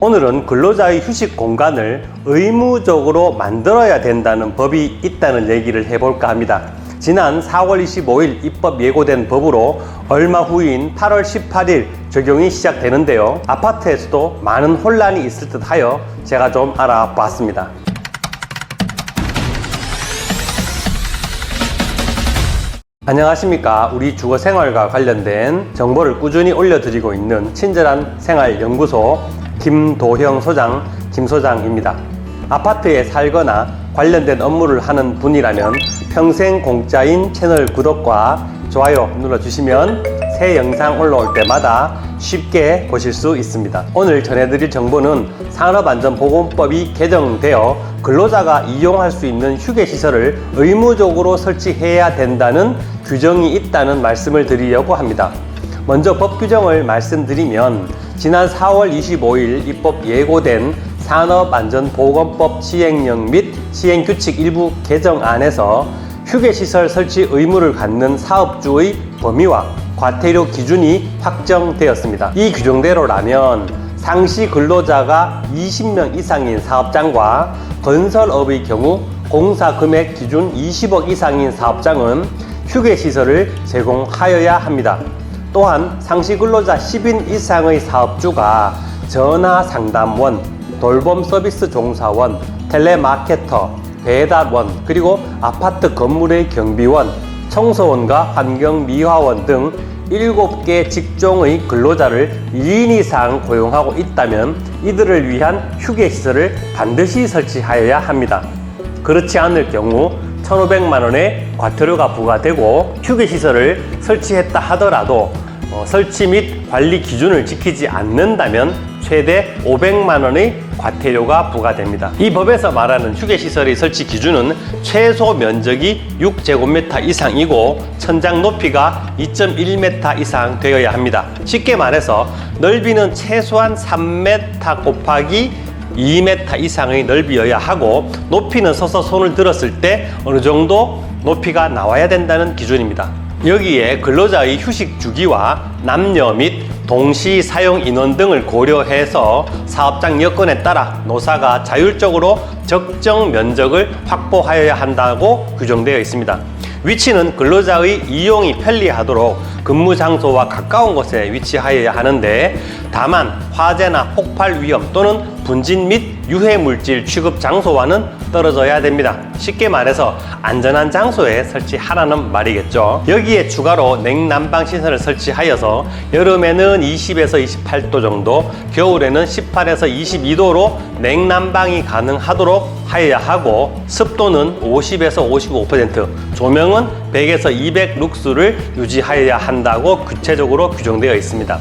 오늘은 근로자의 휴식 공간을 의무적으로 만들어야 된다는 법이 있다는 얘기를 해볼까 합니다. 지난 4월 25일 입법 예고된 법으로 얼마 후인 8월 18일 적용이 시작되는데요. 아파트에서도 많은 혼란이 있을 듯 하여 제가 좀 알아봤습니다. 안녕하십니까. 우리 주거생활과 관련된 정보를 꾸준히 올려드리고 있는 친절한 생활연구소 김도형 소장, 김 소장입니다. 아파트에 살거나 관련된 업무를 하는 분이라면 평생 공짜인 채널 구독과 좋아요 눌러주시면 새 영상 올라올 때마다 쉽게 보실 수 있습니다. 오늘 전해드릴 정보는 산업안전보건법이 개정되어 근로자가 이용할 수 있는 휴게시설을 의무적으로 설치해야 된다는 규정이 있다는 말씀을 드리려고 합니다. 먼저 법 규정을 말씀드리면 지난 4월 25일 입법 예고된 산업안전보건법 시행령 및 시행규칙 일부 개정안에서 휴게시설 설치 의무를 갖는 사업주의 범위와 과태료 기준이 확정되었습니다. 이 규정대로라면 상시 근로자가 20명 이상인 사업장과 건설업의 경우 공사 금액 기준 20억 이상인 사업장은 휴게시설을 제공하여야 합니다. 또한 상시 근로자 10인 이상의 사업주가 전화상담원, 돌봄 서비스 종사원, 텔레마케터, 배달원, 그리고 아파트 건물의 경비원, 청소원과 환경미화원 등 7개 직종의 근로자를 2인 이상 고용하고 있다면 이들을 위한 휴게시설을 반드시 설치하여야 합니다. 그렇지 않을 경우 1,500만 원의 과태료가 부과되고 휴게시설을 설치했다 하더라도 설치 및 관리 기준을 지키지 않는다면 최대 500만 원의 과태료가 부과됩니다. 이 법에서 말하는 휴게시설의 설치 기준은 최소 면적이 6제곱미터 이상이고 천장 높이가 2.1m 이상 되어야 합니다. 쉽게 말해서 넓이는 최소한 3m 곱하기 2m 이상의 넓이여야 하고 높이는 서서 손을 들었을 때 어느 정도 높이가 나와야 된다는 기준입니다. 여기에 근로자의 휴식 주기와 남녀 및 동시 사용 인원 등을 고려해서 사업장 여건에 따라 노사가 자율적으로 적정 면적을 확보하여야 한다고 규정되어 있습니다. 위치는 근로자의 이용이 편리하도록 근무 장소와 가까운 곳에 위치하여야 하는데 다만 화재나 폭발 위험 또는 분진 및 유해 물질 취급 장소와는 떨어져야 됩니다. 쉽게 말해서 안전한 장소에 설치하라는 말이겠죠. 여기에 추가로 냉난방 시설을 설치하여서 여름에는 20에서 28도 정도, 겨울에는 18에서 22도로 냉난방이 가능하도록 하여야 하고 습도는 50에서 55%, 조명은 100에서 200 룩스를 유지하여야 한다고 구체적으로 규정되어 있습니다.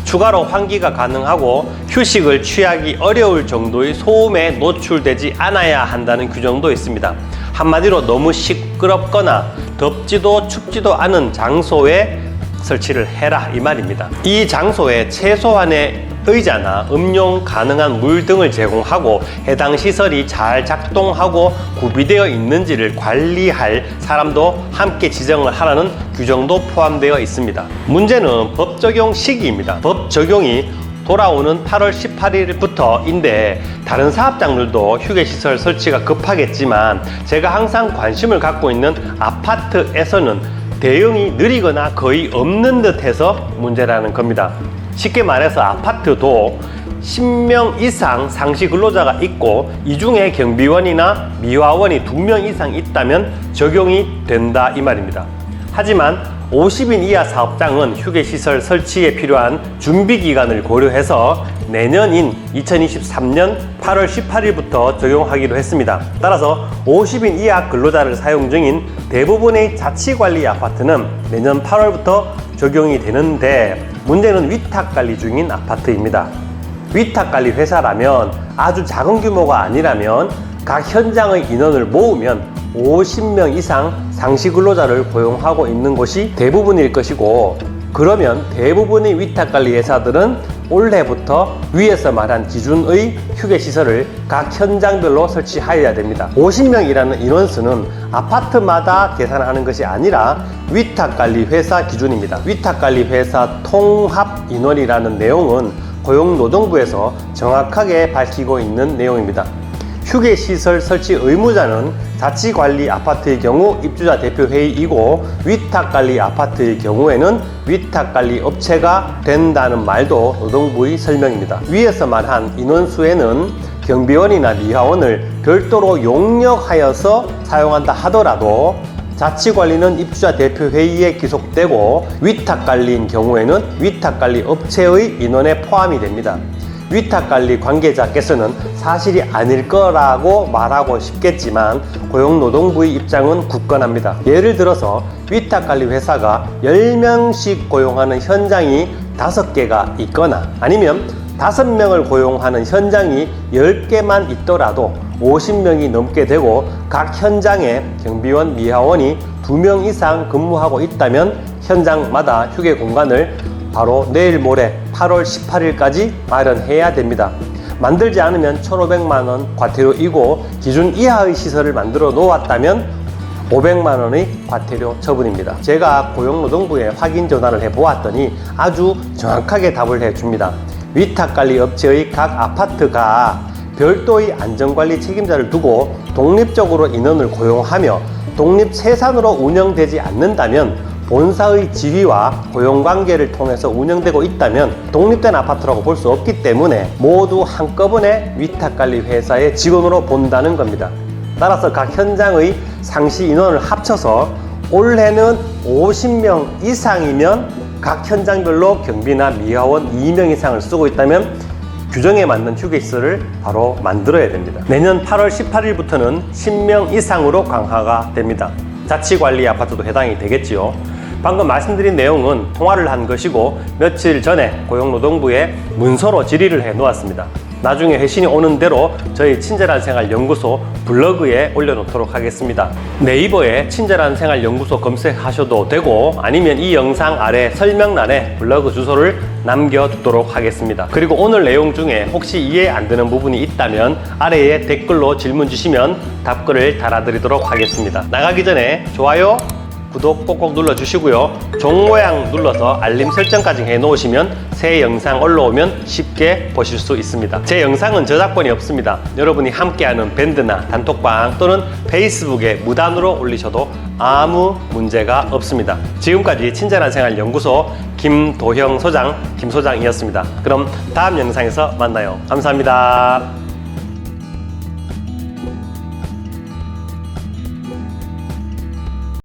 추가로 환기가 가능하고 휴식을 취하기 어려울 정도의 소음에 노출되지 않아야 한다는 규정도 있습니다. 한마디로 너무 시끄럽거나 덥지도 춥지도 않은 장소에 설치를 해라 이 말입니다. 이 장소에 최소한의 의자나 음용 가능한 물 등을 제공하고 해당 시설이 잘 작동하고 구비되어 있는지를 관리할 사람도 함께 지정을 하라는 규정도 포함되어 있습니다. 문제는 법 적용 시기입니다. 법 적용이 돌아오는 8월 18일부터인데 다른 사업장들도 휴게시설 설치가 급하겠지만 제가 항상 관심을 갖고 있는 아파트에서는 대응이 느리거나 거의 없는 듯해서 문제라는 겁니다. 쉽게 말해서 아파트도 10명 이상 상시 근로자가 있고 이 중에 경비원이나 미화원이 2명 이상 있다면 적용이 된다 이 말입니다. 하지만 50인 이하 사업장은 휴게시설 설치에 필요한 준비기간을 고려해서 내년인 2023년 8월 18일부터 적용하기로 했습니다. 따라서 50인 이하 근로자를 사용 중인 대부분의 자치관리 아파트는 내년 8월부터 적용이 되는데 문제는 위탁관리 중인 아파트입니다. 위탁관리 회사라면 아주 작은 규모가 아니라면 각 현장의 인원을 모으면 50명 이상 상시 근로자를 고용하고 있는 곳이 대부분일 것이고 그러면 대부분의 위탁관리 회사들은 올해부터 위에서 말한 기준의 휴게시설을 각 현장별로 설치하여야 됩니다. 50명이라는 인원수는 아파트마다 계산하는 것이 아니라 위탁관리 회사 기준입니다. 위탁관리 회사 통합 인원이라는 내용은 고용노동부에서 정확하게 밝히고 있는 내용입니다. 휴게시설 설치 의무자는 자치관리 아파트의 경우 입주자 대표회의이고 위탁관리 아파트의 경우에는 위탁관리 업체가 된다는 말도 노동부의 설명입니다. 위에서 말한 인원수에는 경비원이나 미화원을 별도로 용역하여서 사용한다 하더라도 자치관리는 입주자 대표회의에 기속되고 위탁관리인 경우에는 위탁관리 업체의 인원에 포함이 됩니다. 위탁관리 관계자께서는 사실이 아닐 거라고 말하고 싶겠지만 고용노동부의 입장은 굳건합니다. 예를 들어서 위탁관리 회사가 10명씩 고용하는 현장이 5개가 있거나 아니면 5명을 고용하는 현장이 10개만 있더라도 50명이 넘게 되고 각 현장에 경비원, 미화원이 2명 이상 근무하고 있다면 현장마다 휴게 공간을 바로 내일 모레 8월 18일까지 마련해야 됩니다. 만들지 않으면 1,500만 원 과태료이고 기준 이하의 시설을 만들어 놓았다면 500만 원의 과태료 처분입니다. 제가 고용노동부에 확인 전화를 해보았더니 아주 정확하게 답을 해줍니다. 위탁관리 업체의 각 아파트가 별도의 안전관리 책임자를 두고 독립적으로 인원을 고용하며 독립생산으로 운영되지 않는다면 본사의 지휘와 고용관계를 통해서 운영되고 있다면 독립된 아파트라고 볼 수 없기 때문에 모두 한꺼번에 위탁관리 회사의 직원으로 본다는 겁니다. 따라서 각 현장의 상시 인원을 합쳐서 올해는 50명 이상이면 각 현장별로 경비나 미화원 2명 이상을 쓰고 있다면 규정에 맞는 휴게시설을 바로 만들어야 됩니다. 내년 8월 18일부터는 10명 이상으로 강화가 됩니다. 자치관리 아파트도 해당이 되겠지요. 방금 말씀드린 내용은 통화를 한 것이고 며칠 전에 고용노동부에 문서로 질의를 해 놓았습니다. 나중에 회신이 오는 대로 저희 친절한 생활 연구소 블로그에 올려놓도록 하겠습니다. 네이버에 친절한 생활 연구소 검색하셔도 되고 아니면 이 영상 아래 설명란에 블로그 주소를 남겨두도록 하겠습니다. 그리고 오늘 내용 중에 혹시 이해 안 되는 부분이 있다면 아래에 댓글로 질문 주시면 답글을 달아드리도록 하겠습니다. 나가기 전에 좋아요, 구독 꼭꼭 눌러주시고요. 종 모양 눌러서 알림 설정까지 해놓으시면 새 영상 올라오면 쉽게 보실 수 있습니다. 제 영상은 저작권이 없습니다. 여러분이 함께하는 밴드나 단톡방 또는 페이스북에 무단으로 올리셔도 아무 문제가 없습니다. 지금까지 친절한 생활 연구소 김도형 소장, 김 소장이었습니다. 그럼 다음 영상에서 만나요. 감사합니다.